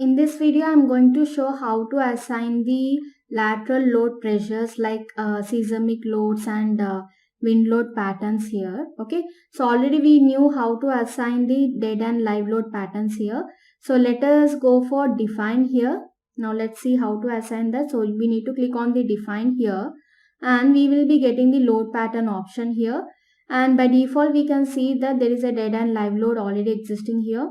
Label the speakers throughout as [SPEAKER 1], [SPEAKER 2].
[SPEAKER 1] In this video, I'm going to show how to assign the lateral load pressures like seismic loads and wind load patterns here. Okay, so already we knew how to assign the dead and live load patterns here. So let us go for define here. Now let's see how to assign that. So we need to click on the define here and we will be getting the load pattern option here. And by default, we can see that there is a dead and live load already existing here.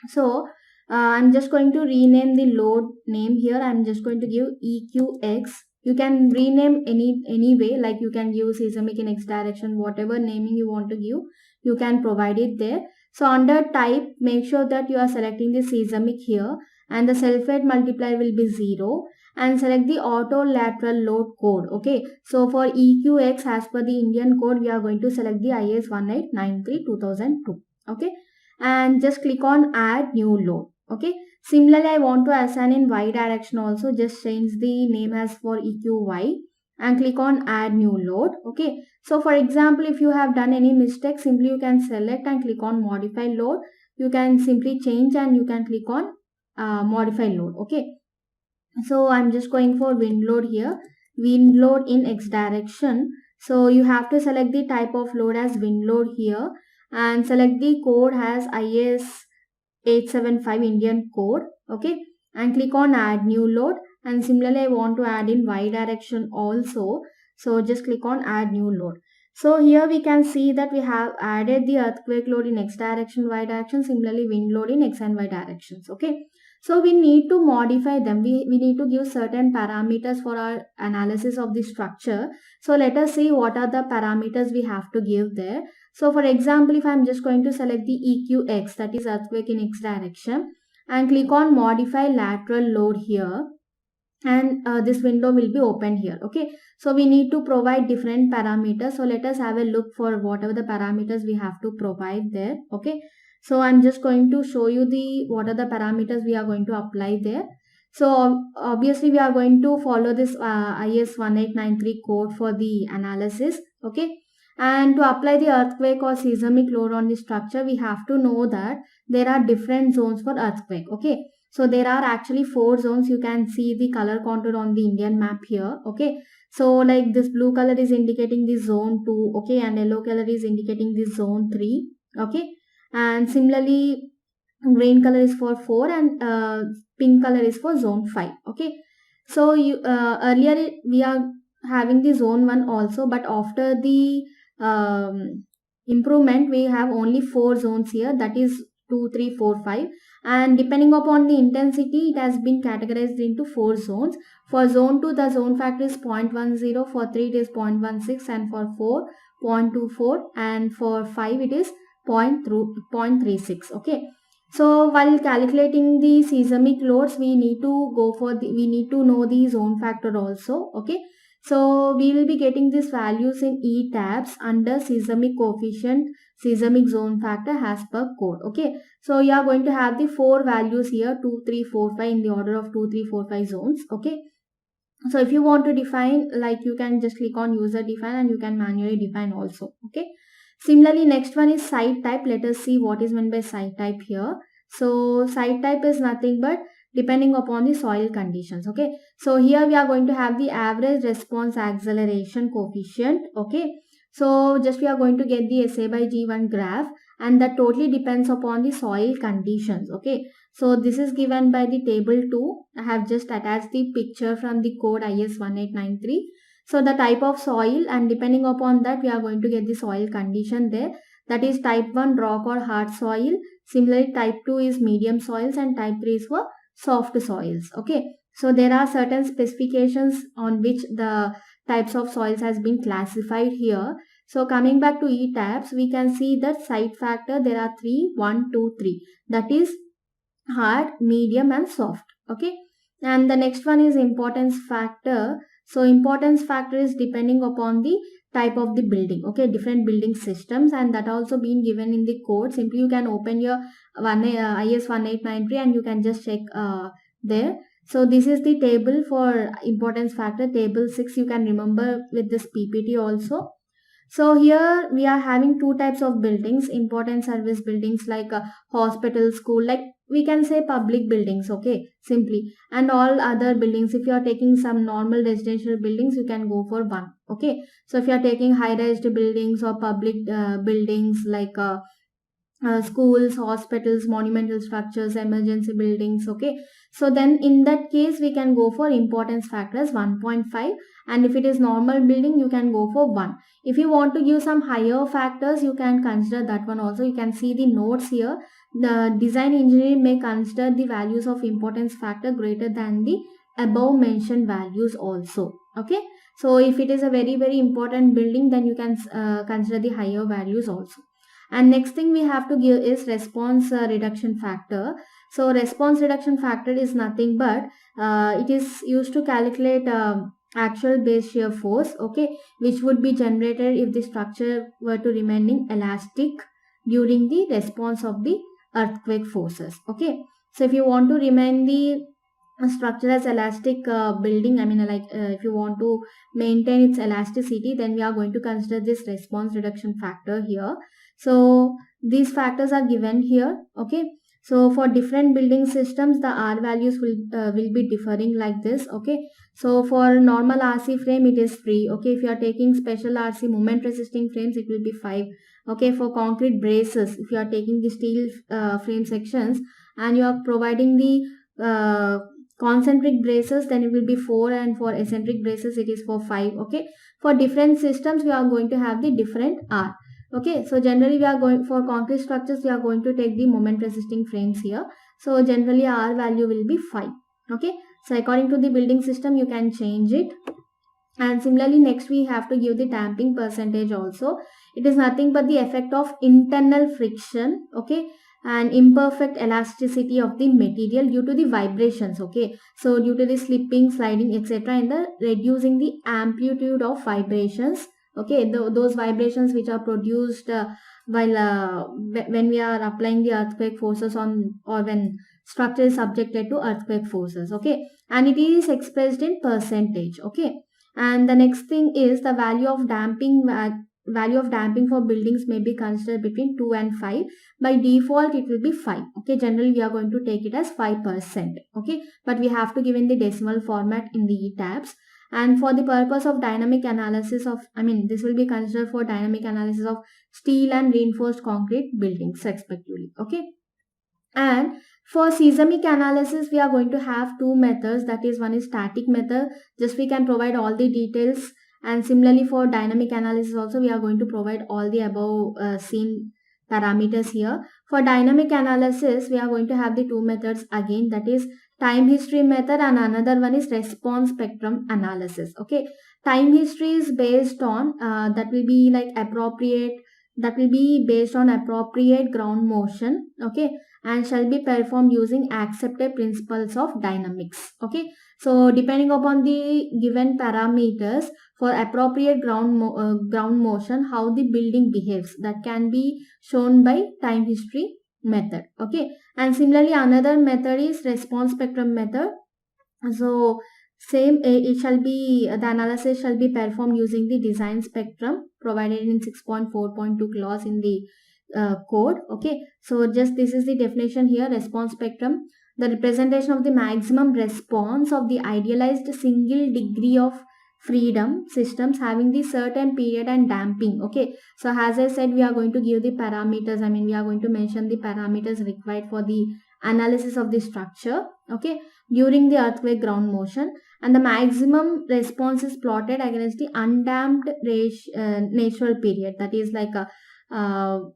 [SPEAKER 1] So I'm just going to rename the load name here. I'm just going to give EQX. You can rename any way, like you can give seismic in X direction, whatever naming you want to give, you can provide it there. So under type, make sure that you are selecting the seismic here and the self-weight multiplier will be 0 and select the auto lateral load code. Okay, so for EQX as per the Indian code, we are going to select the IS 1893-2002. Okay, and just click on add new load. Okay, similarly I want to assign in Y direction also. Just change the name as for EQY and click on add new load. Okay, so for example, if you have done any mistake, simply you can select and click on modify load. You can simply change and you can click on modify load. Okay, so I'm just going for wind load here, wind load in X direction. So you have to select the type of load as wind load here and select the code as IS 875 Indian code. Okay, and click on add new load. And similarly I want to add in Y direction also, so just click on add new load. So here we can see that we have added the earthquake load in X direction, Y direction, similarly wind load in X and Y directions. Okay, so we need to modify them. We need to give certain parameters for our analysis of the structure. So let us see what are the parameters we have to give there. So for example, if I'm just going to select the EQX, that is earthquake in X direction, and click on modify lateral load here, and this window will be open here. Okay, so we need to provide different parameters. So let us have a look for whatever the parameters we have to provide there. Okay, so I'm just going to show you the what are the parameters we are going to apply there. So obviously we are going to follow this IS 1893 code for the analysis. Okay, and to apply the earthquake or seismic load on the structure, we have to know that there are different zones for earthquake. Okay, so there are actually 4 zones. You can see the color contour on the Indian map here. Okay, so like this blue color is indicating the zone 2. Okay, and yellow color is indicating the zone 3. Okay, and similarly green color is for 4 and pink color is for zone 5. Okay, so you earlier we are having the zone 1 also, but after the improvement we have only 4 zones here, that is 2, 3, 4, 5, and depending upon the intensity it has been categorized into 4 zones. For zone 2 the zone factor is 0.10, for 3 it is 0.16, and for 4 0.24, and for 5 it is 0.36. Okay, so while calculating the seismic loads, we need to know the zone factor also. Okay, so we will be getting these values in E tabs under seismic coefficient, seismic zone factor as per code. Okay, so you are going to have the 4 values here, 2, 3, 4, 5 in the order of 2, 3, 4, 5 zones. Okay, so if you want to define, like you can just click on user define and you can manually define also. Okay, similarly next one is site type. Let us see what is meant by site type here. So site type is nothing but depending upon the soil conditions. Okay, so here we are going to have the average response acceleration coefficient. Okay, so just we are going to get the SA by G1 graph, and that totally depends upon the soil conditions. Okay, so this is given by the table 2. I have just attached the picture from the code IS 1893. So the type of soil, and depending upon that we are going to get the soil condition there. That is type 1 rock or hard soil. Similarly type 2 is medium soils, and type 3 is for soft soils. Okay, so there are certain specifications on which the types of soils has been classified here. So coming back to E tabs, we can see that site factor there are 3, 1, 2, 3. That is hard, medium and soft. Okay, and the next one is importance factor. So importance factor is depending upon the type of the building. Okay, different building systems, and that also been given in the code. Simply you can open your IS 1893 and you can just check there. So this is the table for importance factor, table 6. You can remember with this PPT also. So here we are having 2 types of buildings, important service buildings like hospital, school, like we can say public buildings, okay, simply. And all other buildings, if you are taking some normal residential buildings, you can go for 1, okay. So if you are taking high-rise buildings or public buildings like schools, hospitals, monumental structures, emergency buildings, okay. So then in that case, we can go for importance factor as 1.5, and if it is normal building, you can go for 1. If you want to give some higher factors, you can consider that one also. You can see the notes here. The design engineer may consider the values of importance factor greater than the above mentioned values also, okay. So if it is a very, very important building, then you can consider the higher values also. And next thing we have to give is response reduction factor. So response reduction factor is nothing but it is used to calculate actual base shear force, okay, which would be generated if the structure were to remaining elastic during the response of the earthquake forces, okay. So if you want to remain the structure as elastic building, I mean like if you want to maintain its elasticity, then we are going to consider this response reduction factor here. So these factors are given here, okay. So for different building systems, the R values will be differing like this, okay. So for normal RC frame, it is 3, okay. If you are taking special RC moment resisting frames, it will be 5, okay. For concrete braces, if you are taking the steel frame sections and you are providing the concentric braces, then it will be 4, and for eccentric braces it is for 5, okay. For different systems, we are going to have the different R, okay. So generally we are going for concrete structures, we are going to take the moment resisting frames here. So generally R value will be 5, okay. So according to the building system, you can change it. And similarly, next we have to give the damping percentage also. It is nothing but the effect of internal friction, okay, and imperfect elasticity of the material due to the vibrations, okay. So due to the slipping, sliding, etc., and the reducing the amplitude of vibrations, okay. Those vibrations which are produced while when we are applying the earthquake forces on, or when structure is subjected to earthquake forces, okay. And it is expressed in percentage, okay. And the next thing is the value of damping for buildings may be considered between 2 and 5. By default, it will be 5. Okay, generally we are going to take it as 5%. Okay, but we have to give in the decimal format in the tabs. And for the purpose of dynamic analysis of, this will be considered for dynamic analysis of steel and reinforced concrete buildings respectively. Okay. And for seismic analysis, we are going to have two methods. That is, one is static method. Just we can provide all the details. And similarly for dynamic analysis also, we are going to provide all the above seen parameters here. For dynamic analysis, we are going to have the two methods again. That is time history method, and another one is response spectrum analysis. Okay. Time history is based on, that will be based on appropriate ground motion. Okay, and shall be performed using accepted principles of dynamics. Okay, so depending upon the given parameters, for appropriate ground motion, how the building behaves, that can be shown by time history method. Okay, and similarly another method is response spectrum method. So same, it shall be, the analysis shall be performed using the design spectrum provided in 6.4.2 clause in the code. Okay, so just this is the definition here. Response spectrum, the representation of the maximum response of the idealized single degree of freedom systems having the certain period and damping. Okay, so as I said, we are going to give the parameters, we are going to mention the parameters required for the analysis of the structure, okay, during the earthquake ground motion, and the maximum response is plotted against the undamped natural period, that is like a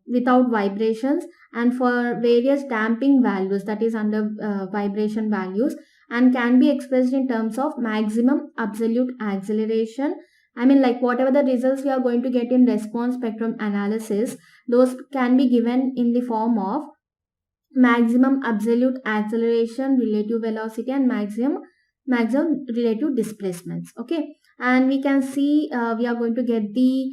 [SPEAKER 1] without vibrations, and for various damping values, that is under vibration values, and can be expressed in terms of maximum absolute acceleration. Like whatever the results we are going to get in response spectrum analysis, those can be given in the form of maximum absolute acceleration, relative velocity, and maximum relative displacements. Okay, and we can see we are going to get the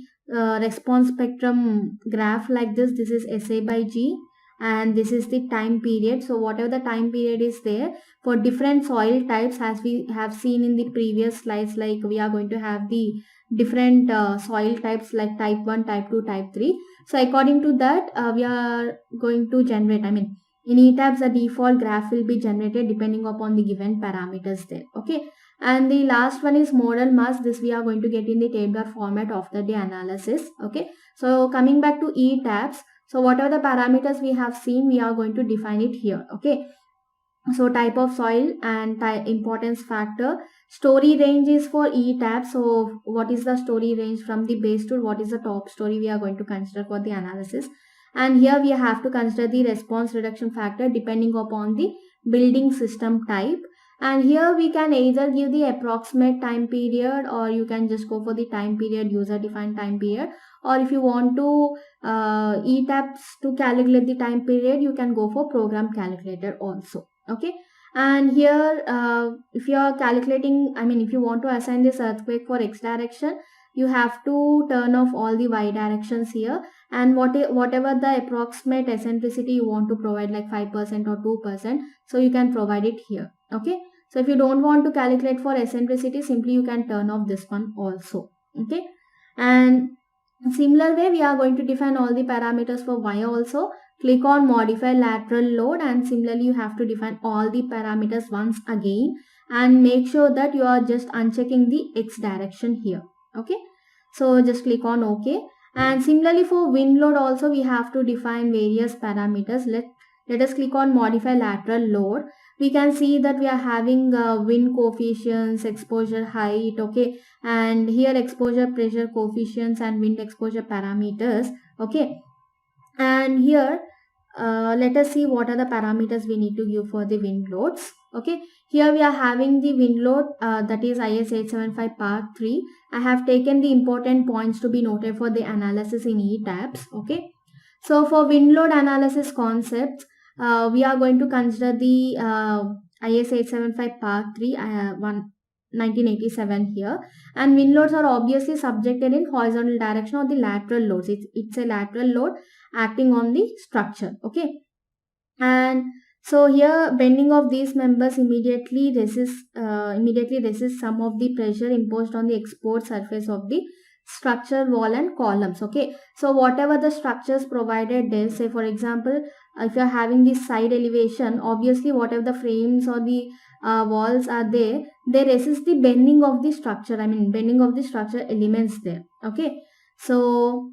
[SPEAKER 1] response spectrum graph like this. This is SA by G, and this is the time period. So whatever the time period is there for different soil types, as we have seen in the previous slides, like we are going to have the different soil types like type 1, type 2, type 3. So according to that, we are going to generate, In ETABS, the default graph will be generated depending upon the given parameters there. Okay. And the last one is modal mass. This we are going to get in the tabular format after the analysis. Okay. So coming back to ETABS. So whatever the parameters we have seen, we are going to define it here. Okay. So type of soil and importance factor. Story range is for ETABS. So what is the story range from the base tool? What is the top story we are going to consider for the analysis? And here we have to consider the response reduction factor depending upon the building system type. And here we can either give the approximate time period, or you can just go for the time period, user defined time period. Or if you want to ETABS to calculate the time period, you can go for program calculator also. Okay. And here if you are calculating, if you want to assign this earthquake for X direction, you have to turn off all the Y directions here, and whatever the approximate eccentricity you want to provide, like 5% or 2%, so you can provide it here. Okay. So if you don't want to calculate for eccentricity, simply you can turn off this one also. Okay. And similar way, we are going to define all the parameters for Y also. Click on modify lateral load, and similarly you have to define all the parameters once again, and make sure that you are just unchecking the X direction here. Okay. So just click on OK. And similarly for wind load also, we have to define various parameters. Let us click on modify lateral load. We can see that we are having wind coefficients, exposure height. Okay. And here exposure pressure coefficients and wind exposure parameters. Okay. And here let us see what are the parameters we need to give for the wind loads. Okay. Here we are having the wind load that is IS 875 part 3. I have taken the important points to be noted for the analysis in ETABS. Okay. So for wind load analysis concepts, we are going to consider the IS 875 part 3 1987 here. And wind loads are obviously subjected in horizontal direction or the lateral loads. It's a lateral load acting on the structure. Okay. And so here bending of these members immediately resists some of the pressure imposed on the exposed surface of the structure, wall and columns. Okay. So whatever the structures provided there, say for example, if you are having this side elevation, obviously whatever the frames or the walls are there, they resist the bending of the structure, bending of the structure elements there. Okay. So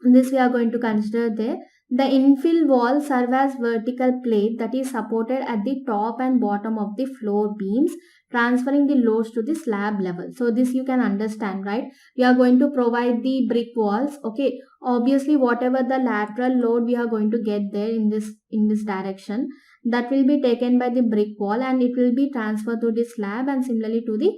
[SPEAKER 1] this we are going to consider there. The infill walls serve as vertical plate that is supported at the top and bottom of the floor beams, transferring the loads to the slab level. So this you can understand, right? We are going to provide the brick walls. Okay. Obviously whatever the lateral load we are going to get there in this direction, that will be taken by the brick wall and it will be transferred to the slab and similarly to the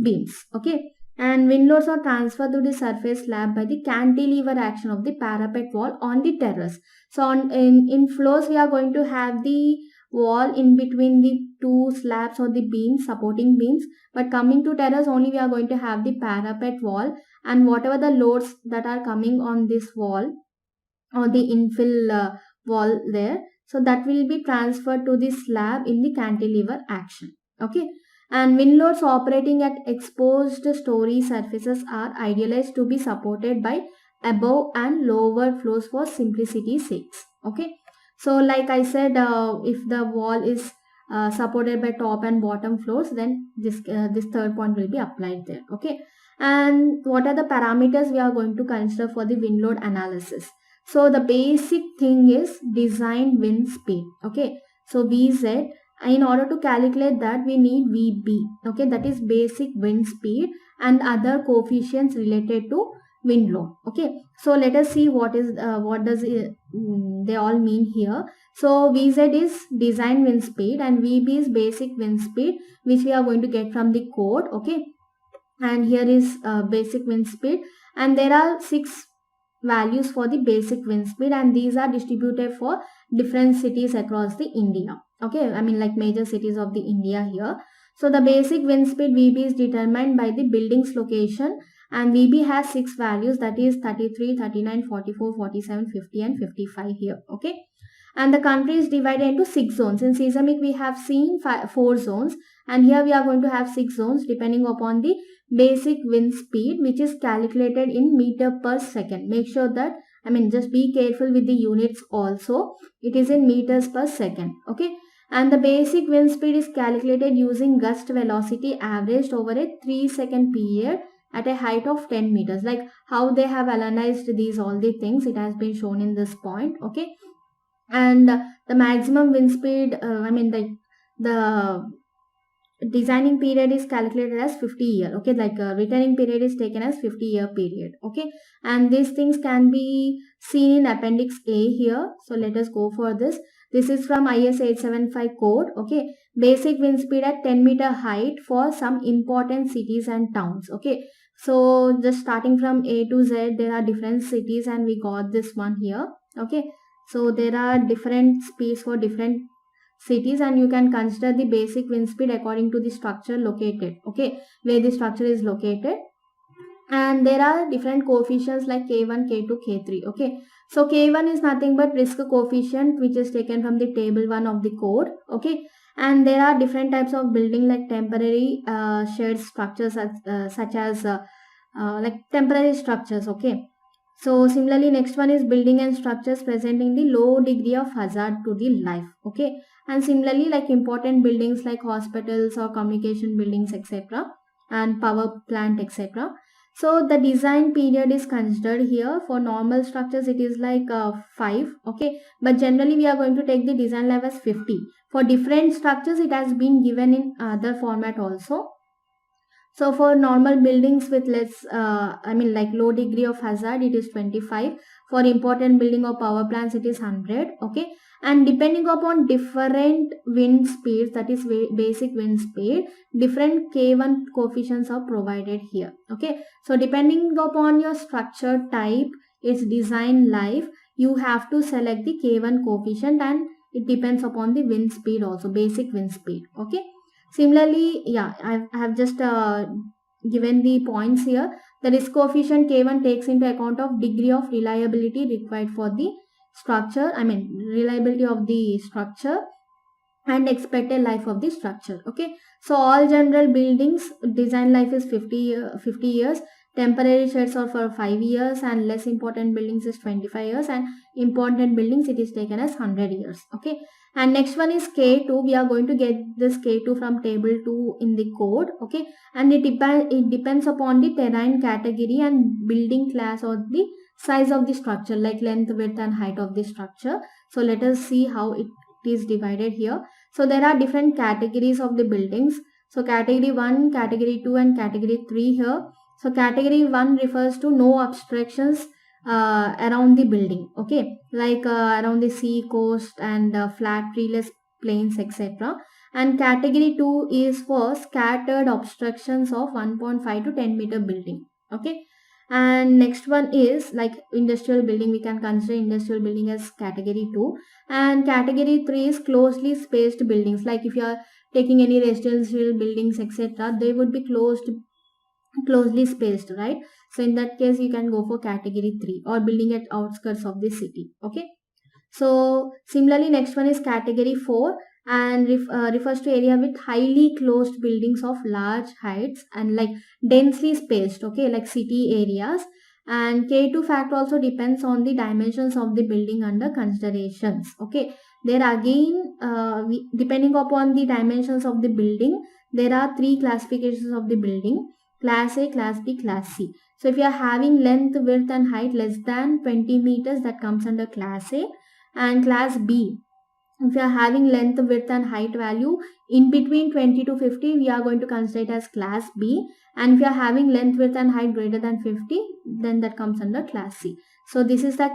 [SPEAKER 1] beams. Okay. And wind loads are transferred to the surface slab by the cantilever action of the parapet wall on the terrace. So in floors, we are going to have the wall in between the two slabs or the beams, supporting beams. But coming to terrace, only we are going to have the parapet wall, and whatever the loads that are coming on this wall or the infill wall there, so that will be transferred to the slab in the cantilever action. Okay. And wind loads operating at exposed story surfaces are idealized to be supported by above and lower floors for simplicity's sake. Okay. So like I said, if the wall is supported by top and bottom floors, then this third point will be applied there. Okay. And what are the parameters we are going to consider for the wind load analysis? So the basic thing is design wind speed. Okay. So VZ, in order to calculate that, we need VB. Okay. That is basic wind speed and other coefficients related to wind load. Okay. So let us see what does they all mean here. So VZ is design wind speed and VB is basic wind speed, which we are going to get from the code. Okay. And here is basic wind speed, and there are 6 values for the basic wind speed, and these are distributed for different cities across the India. Okay, like major cities of the India here. So the basic wind speed VB is determined by the building's location, and VB has 6 values, that is 33, 39, 44, 47, 50 and 55 here. Okay. And the country is divided into 6 zones. In seismic we have seen 4 zones, and here we are going to have 6 zones depending upon the basic wind speed, which is calculated in meter per second. Make sure that just be careful with the units also. It is in meters per second. Okay. And the basic wind speed is calculated using gust velocity averaged over a 3-second period at a height of 10 meters. Like how they have analyzed these all the things, it has been shown in this point. Okay. And the maximum wind speed, the designing period is calculated as 50 year. Okay, like returning period is taken as 50-year period. Okay, and these things can be seen in appendix A here. So let us go for this. This is from IS 875 code. Okay, basic wind speed at 10-meter height for some important cities and towns. Okay, so just starting from A to Z, there are different cities and we got this one here. Okay, so there are different speeds for different cities, and you can consider the basic wind speed according to the structure located. Okay, where the structure is located. And there are different coefficients like K1, K2, K3. Okay, so K1 is nothing but risk coefficient, which is taken from the table 1 of the code. Okay, and there are different types of building like temporary shared structures such as like temporary structures. Okay, so similarly next one is building and structures presenting the low degree of hazard to the life. Okay, and similarly like important buildings like hospitals or communication buildings, etc., and power plant, etc. So the design period is considered here. For normal structures it is like 5. Okay, but generally we are going to take the design life as 50. For different structures it has been given in other format also. So for normal buildings with less, like low degree of hazard, it is 25. For important building or power plants, it is 100. Okay, and depending upon different wind speeds, that is basic wind speed, different K1 coefficients are provided here. Okay, so depending upon your structure type, its design life, you have to select the K1 coefficient, and it depends upon the wind speed also, basic wind speed. Okay. Similarly, yeah, I have just given the points here. The risk coefficient K1 takes into account of degree of reliability required for the structure, reliability of the structure and expected life of the structure. Okay, so all general buildings design life is 50 years. Temporary sheds are for 5 years, and less important buildings is 25 years, and important buildings it is taken as 100 years. Okay, and next one is K2. We are going to get this K2 from table 2 in the code. Okay, and it depends upon the terrain category and building class or the size of the structure, like length, width and height of the structure. So let us see how it is divided here. So there are different categories of the buildings. So category 1, category 2 and category 3 here. So category 1 refers to no obstructions around the building. Okay, like around the sea coast and flat treeless plains, etc. And category 2 is for scattered obstructions of 1.5 to 10 meter building. Okay, and next one is like industrial building. We can consider industrial building as category 2, and category 3 is closely spaced buildings. Like if you are taking any residential buildings, etc., they would be closely spaced, right? So in that case you can go for category 3, or building at outskirts of the city. Okay, so similarly next one is category 4, and refers to area with highly closed buildings of large heights and like densely spaced. Okay, like city areas. And K2 fact also depends on the dimensions of the building under considerations. Okay, there again depending upon the dimensions of the building, there are 3 classifications of the building: class A, class B, class C. So if you are having length, width and height less than 20 meters, that comes under class A. And class B, if you are having length, width and height value in between 20 to 50, we are going to consider it as class B. And if you are having length, width and height greater than 50, then that comes under class C. So this is the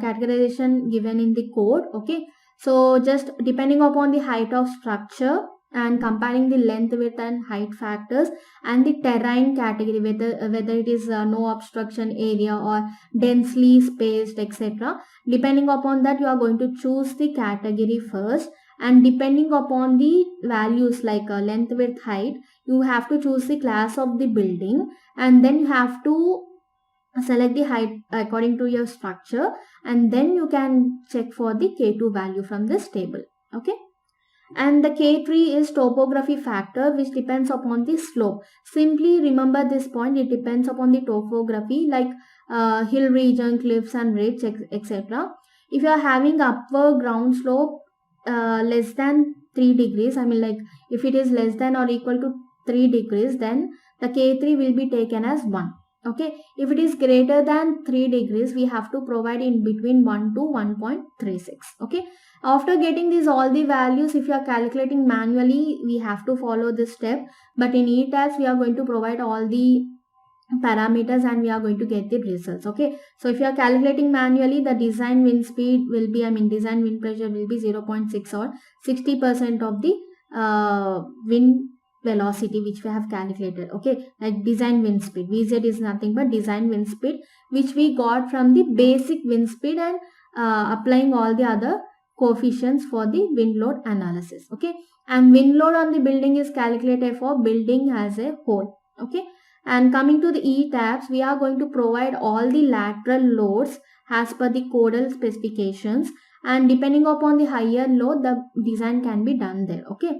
[SPEAKER 1] categorization given in the code. Okay, so just depending upon the height of structure and comparing the length, width and height factors and the terrain category, whether it is no obstruction area or densely spaced, etc., depending upon that you are going to choose the category first, and depending upon the values like length, width, height, you have to choose the class of the building, and then you have to select the height according to your structure, and then you can check for the K2 value from this table. Okay, And the K3 is topography factor, which depends upon the slope. Simply remember this point, it depends upon the topography, like hill region, cliffs and ridge, etc. If you are having upper ground slope less than 3 degrees, I mean like if it is less than or equal to 3 degrees, then the K3 will be taken as 1. Okay, if it is greater than 3 degrees, we have to provide in between 1 to 1.36. Okay, after getting these all the values, if you are calculating manually, we have to follow this step, but in ETABS we are going to provide all the parameters and we are going to get the results. Okay, so if you are calculating manually, the design wind speed will be, I mean design wind pressure will be 0.6 or 60% of the wind velocity which we have calculated. Okay, like design wind speed, VZ is nothing but design wind speed, which we got from the basic wind speed and applying all the other coefficients for the wind load analysis. Okay, and wind load on the building is calculated for building as a whole. Okay, and coming to the ETABS, we are going to provide all the lateral loads as per the codal specifications, and depending upon the higher load, the design can be done there. Okay,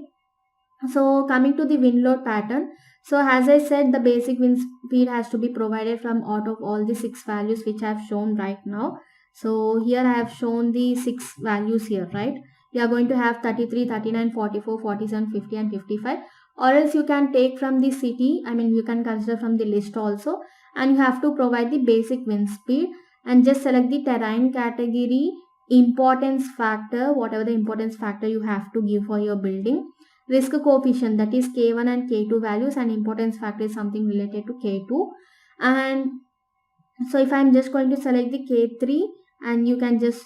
[SPEAKER 1] so coming to the wind load pattern, so as I said, the basic wind speed has to be provided from out of all the 6 values which I have shown right now. So here I have shown the 6 values here, right? We are going to have 33, 39, 44, 47, 50 and 55, or else you can take from the city, I mean you can consider from the list also, and you have to provide the basic wind speed and just select the terrain category, importance factor, whatever the importance factor you have to give for your building, risk coefficient, that is K1 and K2 values, and importance factor is something related to K2. And so if I'm just going to select the K3, and you can just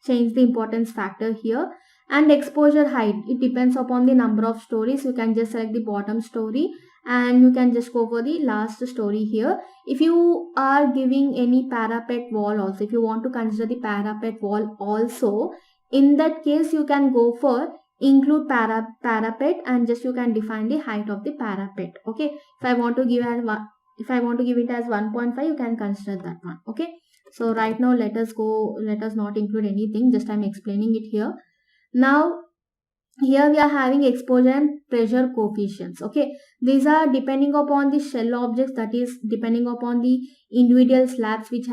[SPEAKER 1] change the importance factor here. And exposure height, it depends upon the number of stories. You can just select the bottom story and you can just go for the last story here. If you are giving any parapet wall also, if you want to consider the parapet wall also, in that case you can go for include parapet and just you can define the height of the parapet. Okay, if I want to give it as 1.5, you can consider that one. Okay, so right now let us not include anything, just I'm explaining it here. Now here we are having exposure and pressure coefficients. Okay, these are depending upon the shell objects, that is depending upon the individual slabs which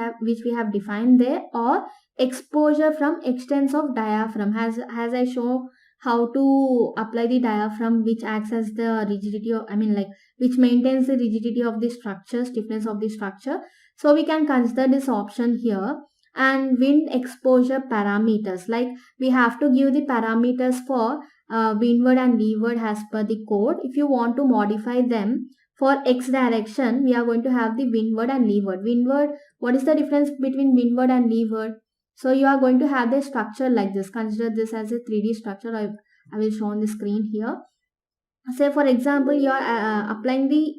[SPEAKER 1] we have defined there, or exposure from extents of diaphragm, as I show how to apply the diaphragm, which acts as the rigidity of, I mean like which maintains the rigidity of the structure, stiffness of the structure. So we can consider this option here. And wind exposure parameters, like we have to give the parameters for windward and leeward as per the code. If you want to modify them for x direction, we are going to have the windward and leeward. Windward, what is the difference between windward and leeward? So you are going to have the structure like this. Consider this as a 3D structure. I will show on the screen here. Say for example, you are applying the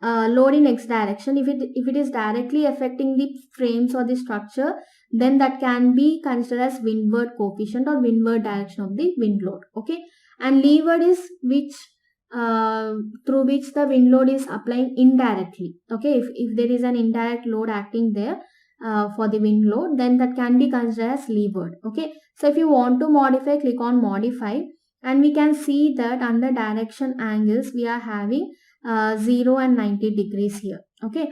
[SPEAKER 1] load in x direction. If it is directly affecting the frames or the structure, then that can be considered as windward coefficient or windward direction of the wind load. Okay, and leeward is which through which the wind load is applying indirectly. Okay, if there is an indirect load acting there for the wind load, then that can be considered as leeward. Okay, so if you want to modify, click on modify, and we can see that under direction angles we are having 0 and 90 degrees here. Okay,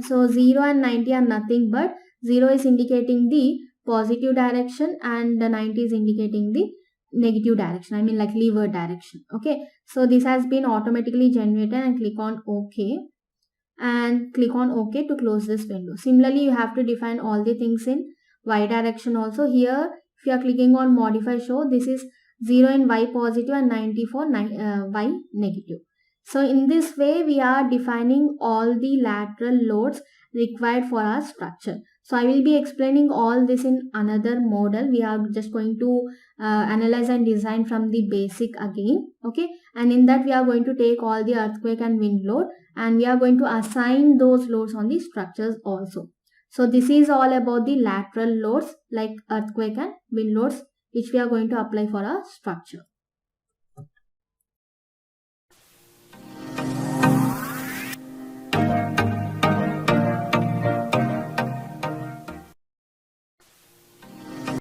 [SPEAKER 1] so 0 and 90 are nothing but 0 is indicating the positive direction and the 90 is indicating the negative direction, I mean like leeward direction. Okay, so this has been automatically generated, and click on OK, and click on OK to close this window. Similarly, you have to define all the things in y direction also. Here if you are clicking on modify show, this is 0 in y positive and 90 for y negative. So in this way we are defining all the lateral loads required for our structure. So I will be explaining all this in another model. We are just going to analyze and design from the basic again. Okay, and in that we are going to take all the earthquake and wind load, and we are going to assign those loads on the structures also. So this is all about the lateral loads like earthquake and wind loads which we are going to apply for our structure.